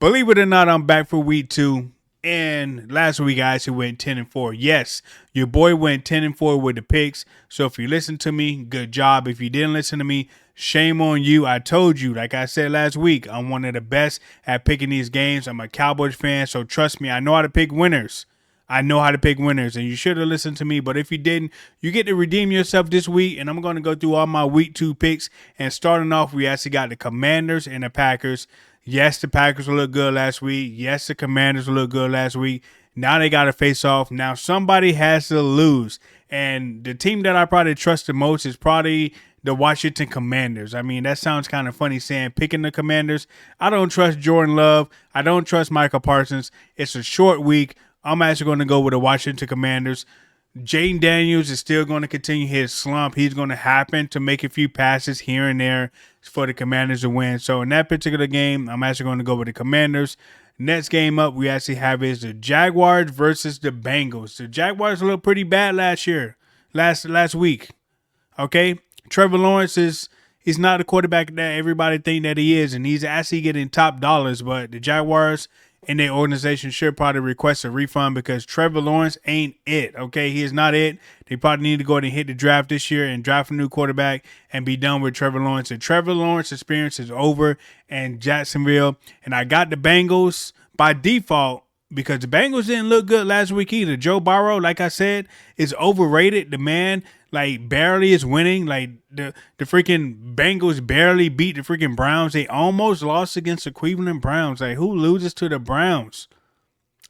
Believe it or not, I'm back for week 2. And last week I actually went 10-4. Yes, your boy went 10-4 with the picks. So if you listen to me, good job. If you didn't listen to me, shame on you. I told you, like I said last week, I'm one of the best at picking these games. I'm a Cowboys fan, so trust me, I know how to pick winners. I know how to pick winners, and you should have listened to me. But if you didn't, you get to redeem yourself this week. And I'm going to go through all my week 2 picks. And starting off, we actually got the Commanders and the Packers. Yes, the Packers will look good last week. Yes, the Commanders will look good last week. Now they got to face off. Now somebody has to lose. And the team that I probably trust the most is probably the Washington Commanders. I mean, that sounds kind of funny saying picking the Commanders. I don't trust Jordan Love. I don't trust Michael Parsons. It's a short week. I'm actually going to go with the Washington Commanders. Jaden Daniels is still going to continue his slump. He's going to happen to make a few passes here and there for the Commanders to win. So in that particular game, I'm actually going to go with the Commanders. Next game up, we actually have is the Jaguars versus the Bengals. The Jaguars looked pretty bad last week. Okay, Trevor Lawrence he's not the quarterback that everybody think that he is, and he's actually getting top dollars. But the Jaguars and their organization should probably request a refund because Trevor Lawrence ain't it. Okay, he is not it. They probably need to go ahead and hit the draft this year and draft a new quarterback and be done with Trevor Lawrence. The Trevor Lawrence experience is over in Jacksonville, and I got the Bengals by default because the Bengals didn't look good last week either. Joe Burrow, like I said, is overrated. The man, like, barely is winning. Like, the freaking Bengals barely beat the freaking Browns. They almost lost against the Cleveland Browns. Like, who loses to the Browns?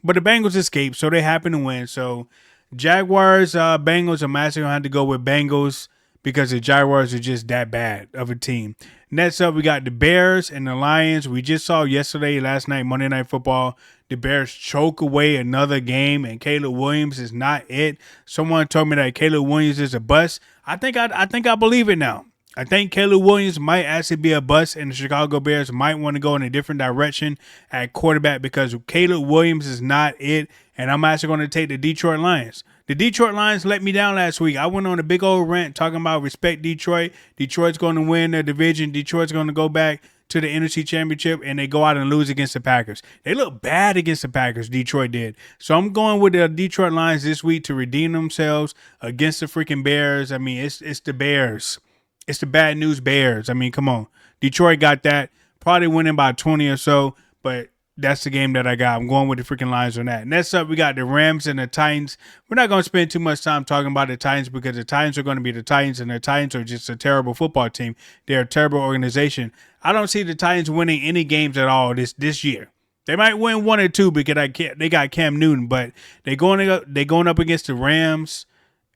But the Bengals escaped, so they happen to win. So, Jaguars, Bengals, I'm actually going to have to go with Bengals because the Jaguars are just that bad of a team. Next up, we got the Bears and the Lions. We just saw last night, Monday Night Football, the Bears choke away another game, and Caleb Williams is not it. Someone told me that Caleb Williams is a bust. I think I believe it now. I think Caleb Williams might actually be a bust, and the Chicago Bears might want to go in a different direction at quarterback because Caleb Williams is not it, and I'm actually going to take the Detroit Lions. The Detroit Lions let me down last week. I went on a big old rant talking about respect Detroit. Detroit's going to win their division. Detroit's going to go back to the NFC Championship, and they go out and lose against the Packers. They look bad against the Packers, Detroit did. So I'm going with the Detroit Lions this week to redeem themselves against the freaking Bears. I mean, it's the Bears. It's the bad news Bears. I mean, come on. Detroit got that. Probably winning by 20 or so, but that's the game that I got. I'm going with the freaking Lions on that. Next up, we got the Rams and the Titans. We're not going to spend too much time talking about the Titans because the Titans are going to be the Titans, and the Titans are just a terrible football team. They're a terrible organization. I don't see the Titans winning any games at all this year. They might win 1 or 2 because they got Cam Newton, but they're going up against the Rams,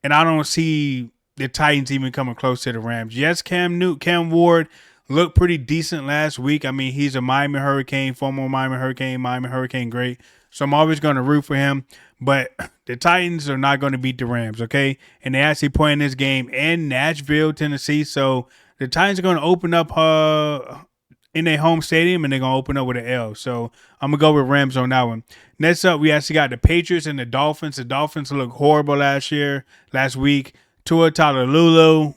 and I don't see the Titans even coming close to the Rams. Yes, Cam Ward looked pretty decent last week. I mean, he's a Miami Hurricane, former Miami Hurricane great. So I'm always going to root for him. But the Titans are not going to beat the Rams, okay? And they're actually playing this game in Nashville, Tennessee. So the Titans are going to open up in their home stadium, and they're going to open up with an L. So I'm going to go with Rams on that one. Next up, we actually got the Patriots and the Dolphins. The Dolphins looked horrible last week. Tua Tagovailoa,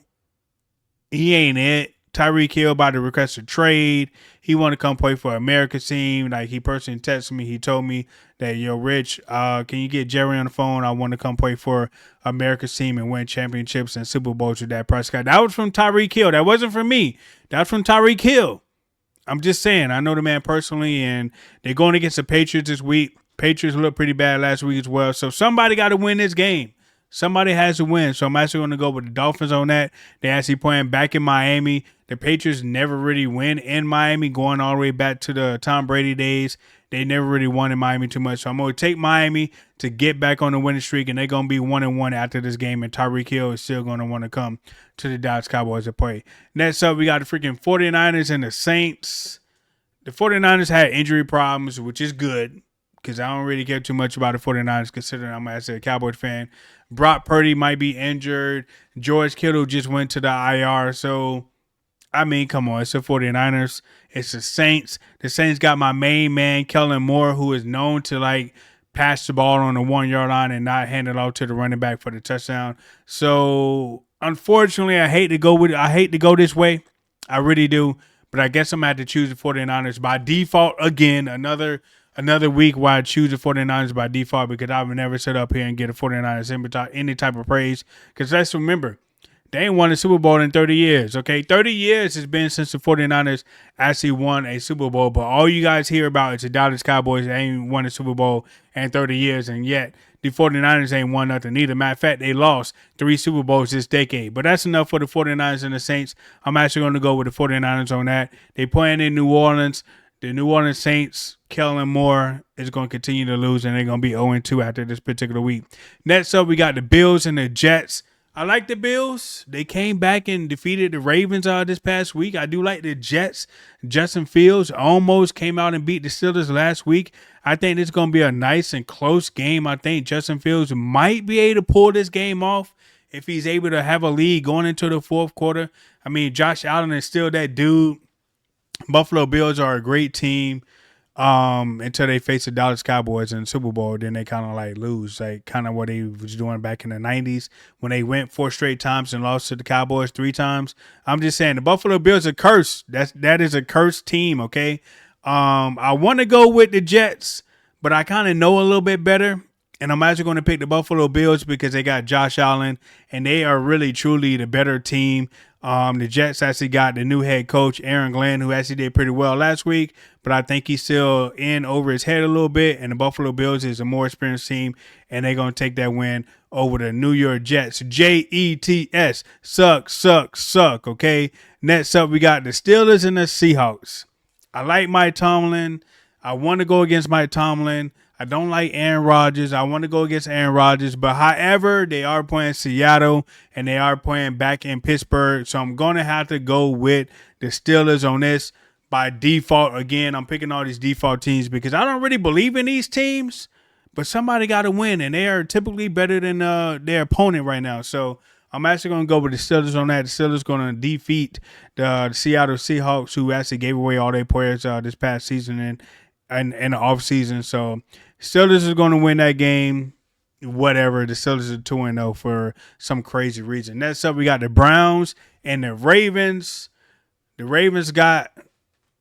he ain't it. Tyreek Hill about to request a trade. He want to come play for America's team. Like, he personally texted me. He told me that, yo, Rich, can you get Jerry on the phone? I want to come play for America's team and win championships and Super Bowls with Dak Prescott. That was from Tyreek Hill. That wasn't from me. That was from Tyreek Hill. I'm just saying. I know the man personally, and they're going against the Patriots this week. Patriots looked pretty bad last week as well. So somebody got to win this game. Somebody has to win. So I'm actually going to go with the Dolphins on that. They're actually playing back in Miami. The Patriots never really win in Miami, going all the way back to the Tom Brady days. They never really won in Miami too much. So I'm going to take Miami to get back on the winning streak, and they're going to be 1-1 after this game, and Tyreek Hill is still going to want to come to the Dallas Cowboys to play. Next up, we got the freaking 49ers and the Saints. The 49ers had injury problems, which is good, because I don't really care too much about the 49ers considering I'm actually a Cowboys fan. Brock Purdy might be injured. George Kittle just went to the IR. So, I mean, come on. It's the 49ers. It's the Saints. The Saints got my main man, Kellen Moore, who is known to, like, pass the ball on the 1-yard line and not hand it off to the running back for the touchdown. So, unfortunately, I hate to go this way. I really do. But I guess I'm going to have to choose the 49ers by default again. Another week where I choose the 49ers by default because I would never sit up here and get a 49ers any type of praise. Because let's remember, they ain't won a Super Bowl in 30 years, okay? 30 years has been since the 49ers actually won a Super Bowl, but all you guys hear about is the Dallas Cowboys. They ain't won a Super Bowl in 30 years, and yet the 49ers ain't won nothing either. Matter of fact, they lost 3 Super Bowls this decade. But that's enough for the 49ers and the Saints. I'm actually going to go with the 49ers on that. They playing in New Orleans. The New Orleans Saints, Kellen Moore, is going to continue to lose, and they're going to be 0-2 after this particular week. Next up, we got the Bills and the Jets. I like the Bills. They came back and defeated the Ravens this past week. I do like the Jets. Justin Fields almost came out and beat the Steelers last week. I think it's going to be a nice and close game. I think Justin Fields might be able to pull this game off if he's able to have a lead going into the fourth quarter. I mean, Josh Allen is still that dude. Buffalo Bills are a great team until they face the Dallas Cowboys in the Super Bowl. Then they kind of like lose, like kind of what they was doing back in the 90s when they went 4 straight times and lost to the Cowboys 3 times. I'm just saying the Buffalo Bills are cursed. That is a cursed team, okay? I want to go with the Jets, but I kind of know a little bit better. And I'm actually going to pick the Buffalo Bills because they got Josh Allen, and they are really, truly the better team. The Jets actually got the new head coach, Aaron Glenn, who actually did pretty well last week, but I think he's still in over his head a little bit, and the Buffalo Bills is a more experienced team, and they're going to take that win over the New York Jets. Jets. Suck, okay? Next up, we got the Steelers and the Seahawks. I like Mike Tomlin. I want to go against Mike Tomlin. I don't like Aaron Rodgers. I want to go against Aaron Rodgers. But however, they are playing Seattle and they are playing back in Pittsburgh. So I'm going to have to go with the Steelers on this by default. Again, I'm picking all these default teams because I don't really believe in these teams. But somebody got to win, and they are typically better than their opponent right now. So I'm actually going to go with the Steelers on that. The Steelers going to defeat the Seattle Seahawks, who actually gave away all their players this past season and in the offseason. So Steelers is going to win that game. Whatever. The Steelers are 2-0 for some crazy reason. Next up, we got the Browns and the Ravens. The Ravens got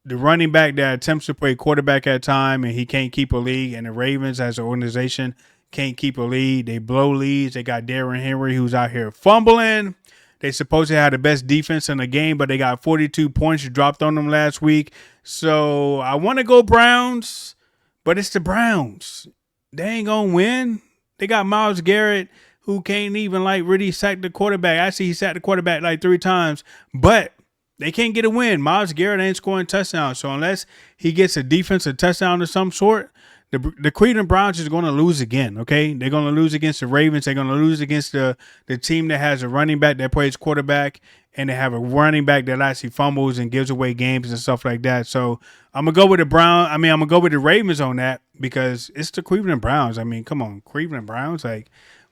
the running back that attempts to play quarterback at a time, and he can't keep a lead. And the Ravens, as an organization, can't keep a lead. They blow leads. They got Derrick Henry, who's out here fumbling. They supposedly had the best defense in the game, but they got 42 points dropped on them last week. So I want to go Browns, but it's the Browns. They ain't going to win. They got Myles Garrett, who can't even really sack the quarterback. Actually, he sacked the quarterback 3 times, but they can't get a win. Myles Garrett ain't scoring touchdowns. So unless he gets a defensive touchdown of some sort, the Cleveland Browns is going to lose again, okay? They're going to lose against the Ravens. They're going to lose against the team that has a running back that plays quarterback, and they have a running back that actually fumbles and gives away games and stuff like that. So I'm going to go with I'm going to go with the Ravens on that because it's the Cleveland Browns. I mean, come on, Cleveland Browns.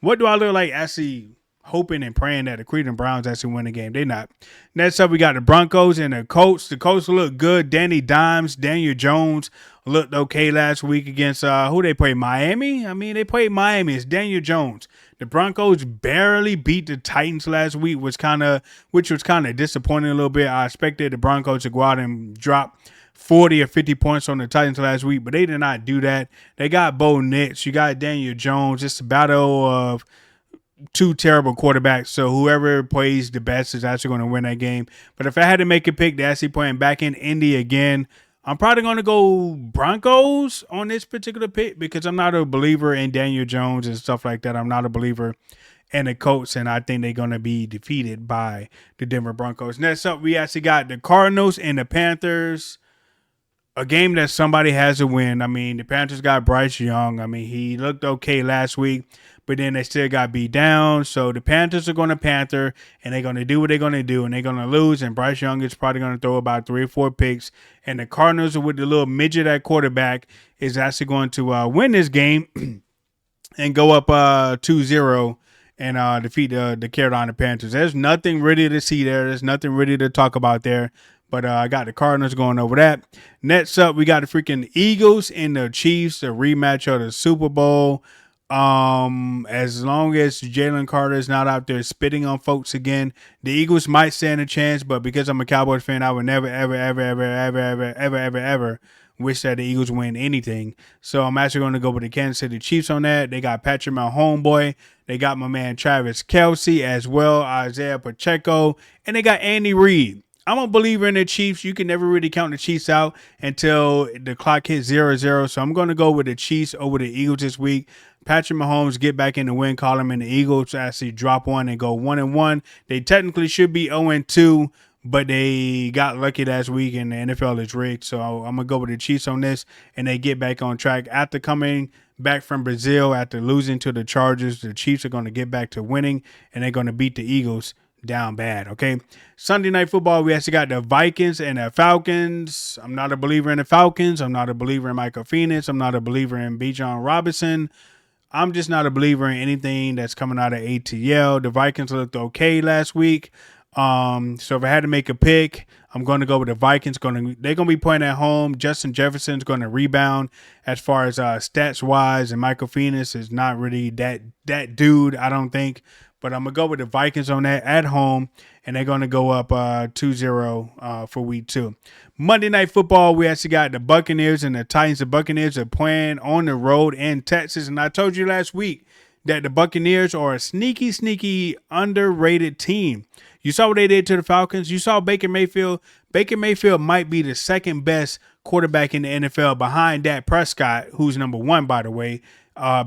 What do I look like actually hoping and praying that the Cleveland Browns actually win the game? They not. Next up, we got the Broncos and the Colts. The Colts look good. Danny Dimes, Daniel Jones looked okay last week against who they played? Miami? I mean, they played Miami. It's Daniel Jones. The Broncos barely beat the Titans last week, which was kind of disappointing a little bit. I expected the Broncos to go out and drop 40 or 50 points on the Titans last week, but they did not do that. They got Bo Nix. You got Daniel Jones. It's a battle of 2 terrible quarterbacks, so whoever plays the best is actually going to win that game. But if I had to make a pick, they're actually playing back in Indy again. I'm probably going to go Broncos on this particular pick because I'm not a believer in Daniel Jones and stuff like that. I'm not a believer in the Colts, and I think they're going to be defeated by the Denver Broncos. Next up, we actually got the Cardinals and the Panthers. A game that somebody has to win. I mean, the Panthers got Bryce Young. I mean, he looked okay last week, but then they still got beat down. So the Panthers are going to Panther, and they're going to do what they're going to do, and they're going to lose, and Bryce Young is probably going to throw about 3 or 4 picks. And the Cardinals, with the little midget at quarterback, is actually going to win this game and go up 2-0 and defeat the Carolina Panthers. There's nothing really to see there. There's nothing really to talk about there. But I got the Cardinals going over that. Next up, we got the freaking Eagles and the Chiefs, the rematch of the Super Bowl. As long as Jalen Carter is not out there spitting on folks again, the Eagles might stand a chance. But because I'm a Cowboys fan, I would never, ever, ever, ever, ever, ever, ever, ever, ever wish that the Eagles win anything. So I'm actually going to go with the Kansas City Chiefs on that. They got Patrick Mahomes, homeboy. They got my man Travis Kelce as well, Isaiah Pacheco, and they got Andy Reid. I'm a believer in the Chiefs. You can never really count the Chiefs out until the clock hits 0-0. So I'm going to go with the Chiefs over the Eagles this week. Patrick Mahomes get back in the win column, and the Eagles actually drop one and go 1-1. They technically should be 0-2, but they got lucky last week, and the NFL is rigged. So I'm gonna go with the Chiefs on this, and they get back on track after coming back from Brazil after losing to the Chargers. The Chiefs are going to get back to winning, and they're going to beat the Eagles down bad. Okay, Sunday Night Football, we actually got the Vikings and the Falcons. I'm not a believer in the Falcons. I'm not a believer in Michael Phoenix. I'm not a believer in Bijan Robinson. I'm just not a believer in anything that's coming out of ATL. The Vikings looked okay last week. So if I had to make a pick, I'm going to go with the Vikings. They're going to be playing at home. Justin Jefferson's going to rebound as far as stats wise, and Michael Phoenix is not really that dude, I don't think. But I'm going to go with the Vikings on that at home, and they're going to go up 2-0 for week 2. Monday Night Football, we actually got the Buccaneers and the Titans. The Buccaneers are playing on the road in Texas, and I told you last week that the Buccaneers are a sneaky, underrated team. You saw what they did to the Falcons. You saw Baker Mayfield. Baker Mayfield might be the second best quarterback in the NFL behind Dak Prescott, who's number 1, by the way.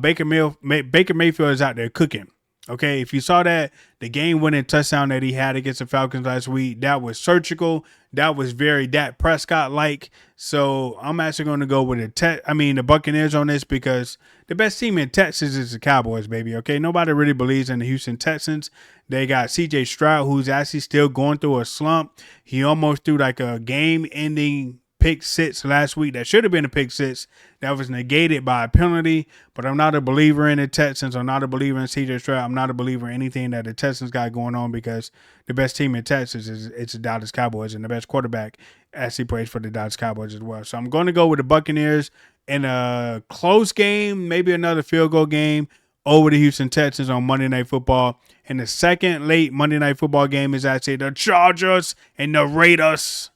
Baker Mayfield is out there cooking. Okay, if you saw that, the game-winning touchdown that he had against the Falcons last week, that was surgical. That was very Dak Prescott-like. So I'm actually going to go with the Buccaneers on this because the best team in Texas is the Cowboys, baby. Okay, nobody really believes in the Houston Texans. They got C.J. Stroud, who's actually still going through a slump. He almost threw like a game-ending pick 6 last week. That should have been a pick 6. That was negated by a penalty. But I'm not a believer in the Texans. I'm not a believer in C.J. Stroud. I'm not a believer in anything that the Texans got going on because the best team in Texas it's the Dallas Cowboys, and the best quarterback actually plays for the Dallas Cowboys as well. So I'm going to go with the Buccaneers in a close game, maybe another field goal game over the Houston Texans on Monday Night Football. And the second late Monday Night Football game is actually the Chargers and the Raiders.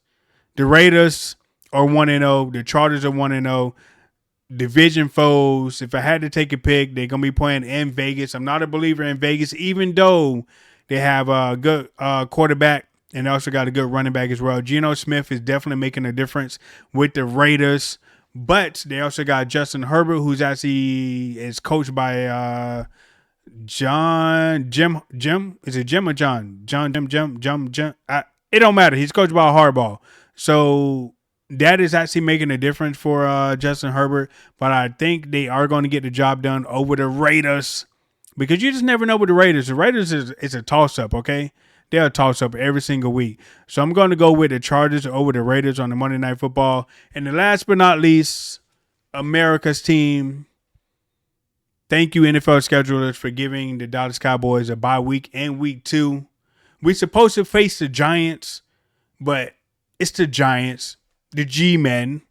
The Raiders are 1-0. The Chargers are 1-0. Division foes. If I had to take a pick, they're going to be playing in Vegas. I'm not a believer in Vegas, even though they have a good quarterback and they also got a good running back as well. Geno Smith is definitely making a difference with the Raiders. But they also got Justin Herbert, who's actually is coached by Jim. Is it Jim or John? Jim. It don't matter. He's coached by Harbaugh. So that is actually making a difference for Justin Herbert. But I think they are going to get the job done over the Raiders because you just never know with the Raiders. The Raiders is a toss-up, okay? They're a toss-up every single week. So I'm going to go with the Chargers over the Raiders on the Monday Night Football. And the last but not least, America's team. Thank you, NFL schedulers, for giving the Dallas Cowboys a bye week in week 2. We're supposed to face the Giants, but it's the Giants, the G-Men,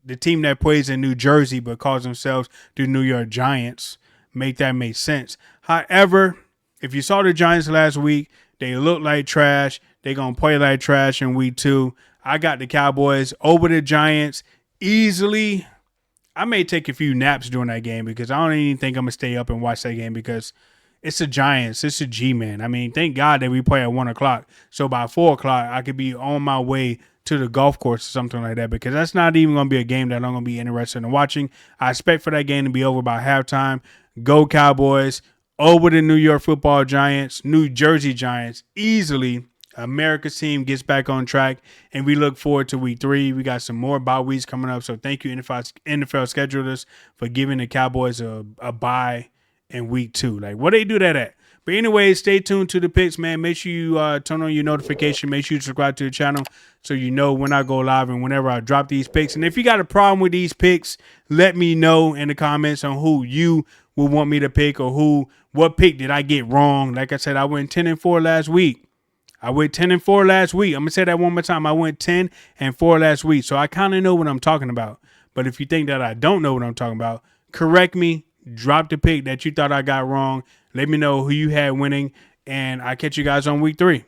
the team that plays in New Jersey but calls themselves the New York Giants. Make that make sense. However, if you saw the Giants last week, they look like trash. They're going to play like trash in week 2. I got the Cowboys over the Giants easily. I may take a few naps during that game because I don't even think I'm going to stay up and watch that game because it's the Giants. It's the G-Men. I mean, thank God that we play at 1 o'clock. So by 4 o'clock, I could be on my way to the golf course or something like that because that's not even going to be a game that I'm going to be interested in watching. I expect for that game to be over by halftime. Go Cowboys over the New York Football Giants, New Jersey Giants, easily. America's team gets back on track, and we look forward to week 3. We got some more bye weeks coming up, so thank you, NFL schedulers, for giving the Cowboys a bye in week 2. Like, what they do that at? But anyway, stay tuned to the picks, man. Make sure you turn on your notification. Make sure you subscribe to the channel so you know when I go live and whenever I drop these picks. And if you got a problem with these picks, let me know in the comments on who you would want me to pick or what pick did I get wrong. Like I said, I went 10-4 last week. I'm going to say that one more time. I went 10-4 last week. So I kind of know what I'm talking about. But if you think that I don't know what I'm talking about, correct me Drop the pick that you thought I got wrong. Let me know who you had winning, and I catch you guys on week 3.